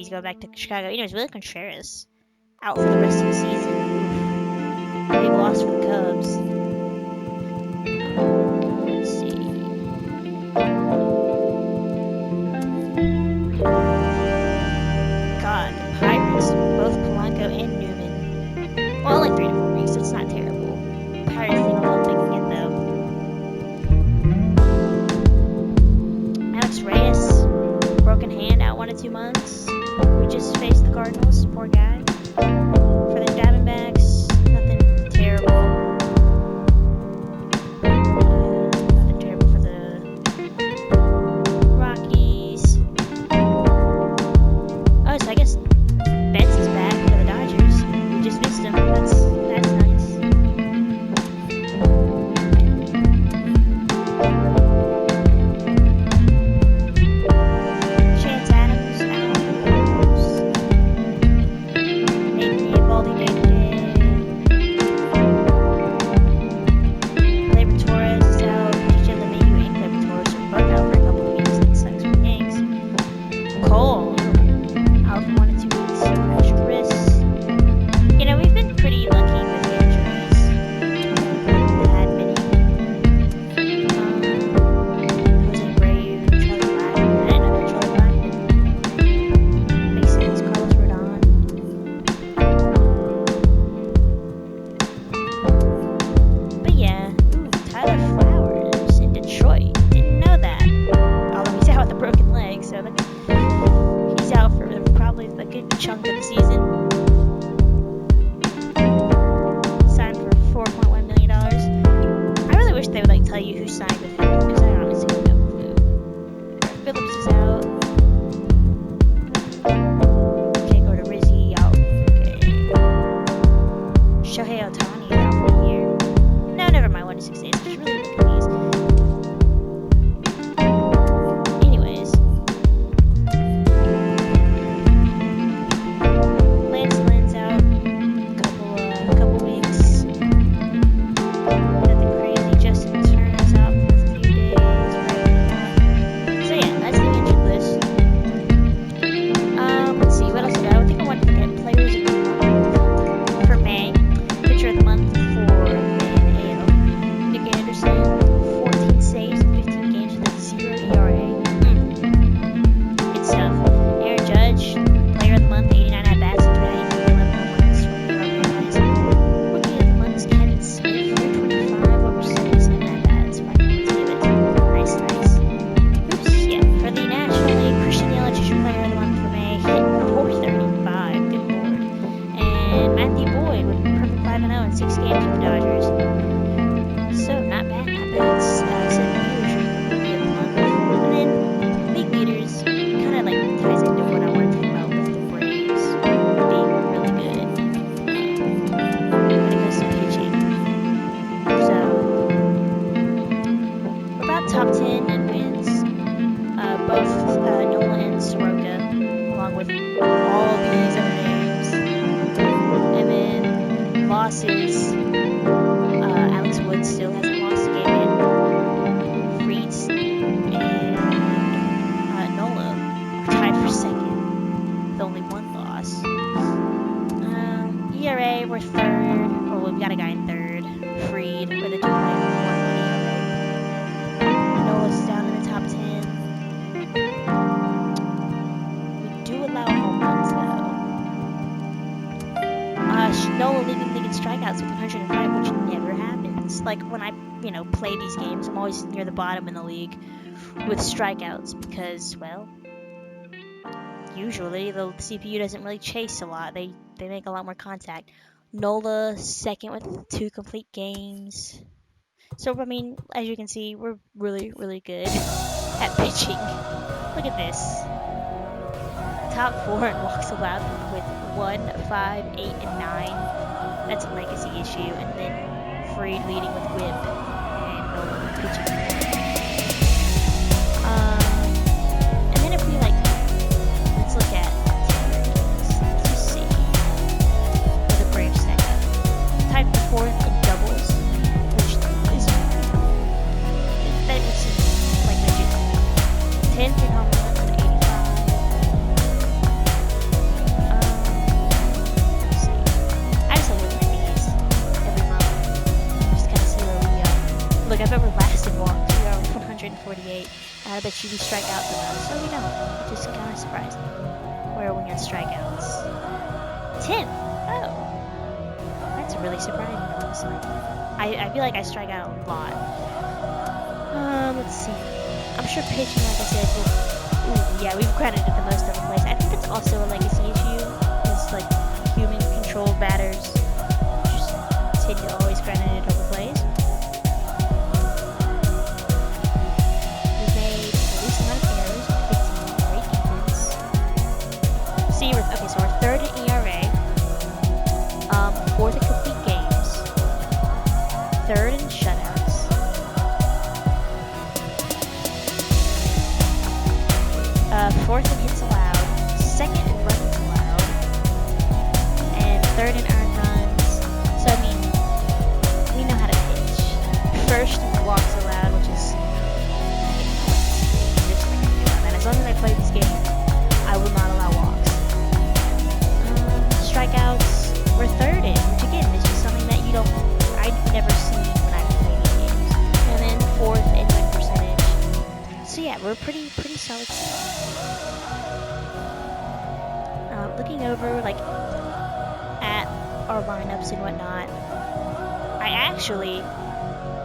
he's going back to Chicago. It's Willie Contreras out for the rest of the season. Big loss for the Cubs. Let's see. God, the Pirates, both Polanco and Newman. Well, like 3 to 4 weeks, so it's not terrible. Pirates think alone they can get though. Alex Reyes, broken hand, out 1 to 2 months. We just faced the Cardinals, poor guy. For the Diamondbacks, nothing terrible. Nothing terrible for the Rockies. Oh, so I guess Betts is back for the Dodgers. We just missed him. That's nice. Chance Adams out. Maybe Evaldi day-to-day. Gleyber Torres is out. DJ LeMahieu and Gleyber Torres are both out for a couple of weeks. That sucks for the Yanks. Cole out for 1 to 2 weeks. Fractured wrists. We've been pretty lucky with injuries. Haven't had many. Jose Abreu, Charlie Blackmon. I didn't know that Charlie Blackmon. Makes sense. Carlos Rodon. But yeah, Tyler Flowers in Detroit. Didn't know that. Although he's out with a broken leg, so he's out for probably a good chunk of the season. Signed for $4.1 million. I really wish they would tell you who signed with him, because I honestly have no clue. Phillips is out. Can't go to Rizzi, out. Okay. Shohei Ohtani is out for the year. No, never mind. 1 to 6 days. Just really look at these. Anyways. Lance Lynn's out. Couple weeks. Nothing crazy. Justin Turner's out for a few days. So yeah, that's the injured list. Let's see, what else we got? I think I want to look at players of the month for May. Pitcher of the month for May and AL. Nick Anderson, 14 saves in 15 games with a 0 ERA. Good stuff. Aaron Judge, player of the month, 89 at-bats and 11 home runs, 20 RBIs. Rookie of the month is Kevin Smith, 425 over 77 at-bats, 5 points given. Nice. Oops, yeah. For the National League, Christian Yelich is your player of the month for May, hit 435, good lord. And Matthew Boyd with a perfect 5-0 in 6 games with the Dodgers. So, not bad. It's 7 years rookie of the month. And then, league leaders, kind of ties into what I want to talk about with the Braves being really good when it comes to pitching. So, we're about top 10 in wins. Both Nola and Soroka, along with all these other names. And then losses, Alex Wood still hasn't lost a game yet. Freeds and Nola are tied for second with only 1 loss. ERA, we're third. Well, we've got a guy in third. Freed with a 2.11 ERA. Nola's down in the top 10. We do allow home runs though. Nola leading the league in strikeouts with 105, which never happens. When I, play these games, I'm always near the bottom in the league with strikeouts because, well, usually the CPU doesn't really chase a lot. They make a lot more contact. Nola second with 2 complete games. So, as you can see, we're really, really good at pitching. Look at this. Top 4 in walks allowed with 1, 5, 8, and 9. That's a legacy issue. And then Freed leading with whip and Nola with pitching. And then if we let's look at let's just see where the Braves stack up. Tied for 4th in doubles, which is that would seem like legit. 10th in home runs with 85. usually strike out the most, so we don't. Which is kind of surprising. Where are we on strikeouts? 10! Oh. That's really surprising, honestly. I feel like I strike out a lot. Let's see. I'm sure pitching, like I said, yeah, we've credited the most of the plays. I think it's also a legacy issue. It's like human-controlled batters just tend to always credit it over plays. We've made the least amount of errors, 15, great defense. See, okay, so we're third in ERA, fourth in complete games, third in shutouts, fourth in hits allowed, second in runs allowed, and third in earned runs. So I mean, we know how to pitch. First in walks allowed, which is just like that. As long as I play this game, I will not allow walks. Strikeouts, we're third in, which again is just something that I'd never seen when I play these games. And then fourth in win percentage. So yeah, we're pretty solid team. Looking over like at our lineups and whatnot, I actually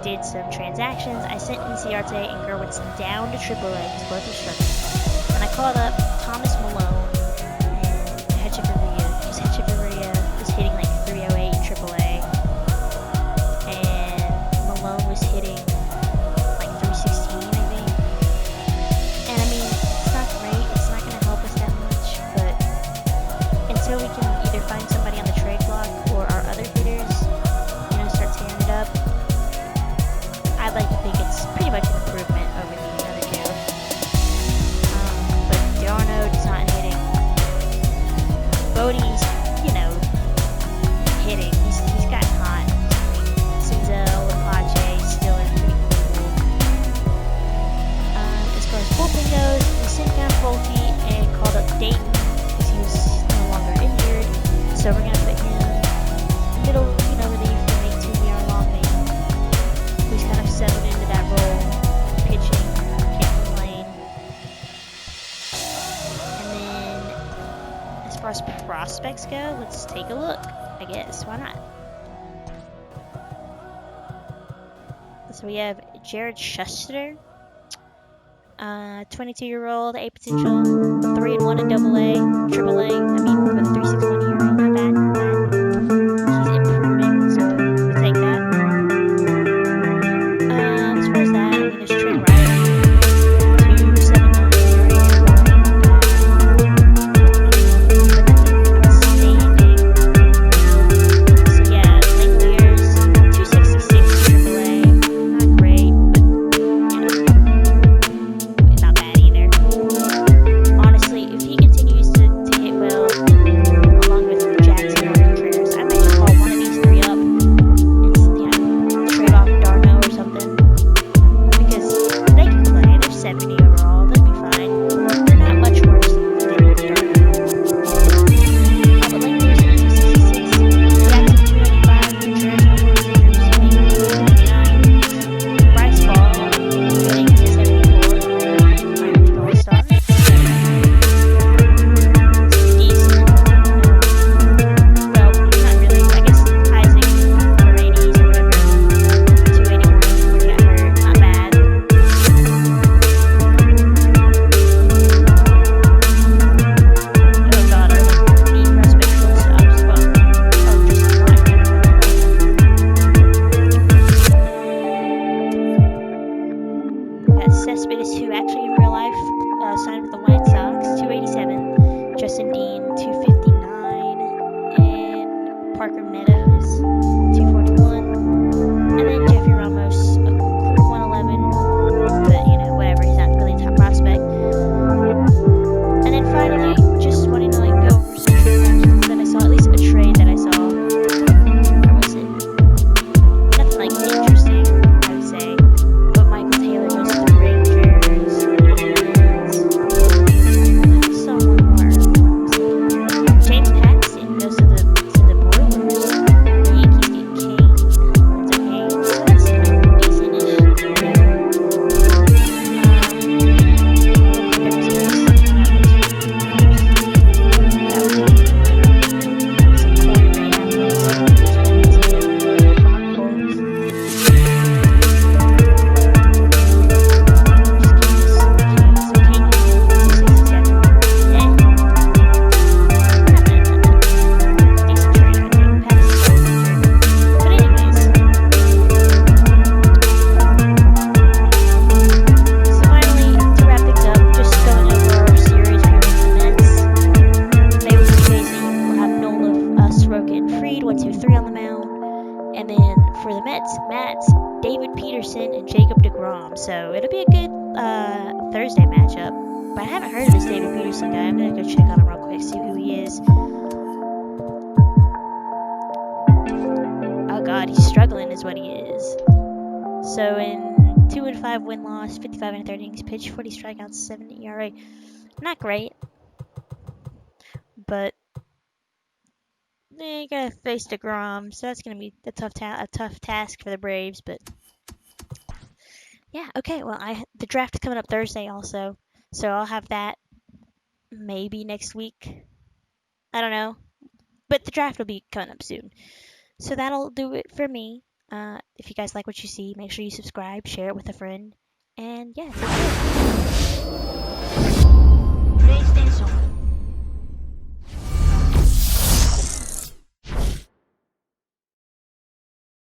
did some transactions. I sent Inciarte and Gerwitz down to AAA because both are struggling. And I called up Thomas Malone and Hechevarria, because Hechevarria was hitting like 308 in AAA, and Malone was hitting like 316, I think. And I mean, it's not great. It's not going to help us that much, but until we can either find somebody on the trade block or our other hitters, start tearing it up, I'd like to think it's pretty much an improvement over the other two. But Darno's not hitting. Bodie's, hitting. He's gotten hot. Senzel and Pache still are pretty cool. As far as bullpen goes, we sent down Folty and called up Dayton because he was no longer injured. So we're going to put him middle, relief to make Timmy our long man. Who's kind of settled into that role, pitching, can't complain. And then, as far as prospects go, let's take a look. I guess, why not? So we have Jared Schuster, 22-year-old, A potential, 3-1 in AA, AAA. I mean, with a 3.61 ERA, not bad, not bad. He's improving, so we'll take that. As far as that, I mean, there's Trey Riley, 2.79 ERA, But I haven't heard of this David Peterson guy. I'm gonna go check on him real quick, see who he is. Oh god, he's struggling is what he is. So in 2 and 5 win-loss, 55 and 30 innings pitched, 40 strikeouts, 7 ERA. Not great, but you gotta face DeGrom, so that's gonna be a tough task for the Braves. But yeah, okay. Well, the draft is coming up Thursday also, so I'll have that maybe next week. I don't know, but the draft will be coming up soon. So that'll do it for me. If you guys like what you see, make sure you subscribe, share it with a friend, and yeah, take care.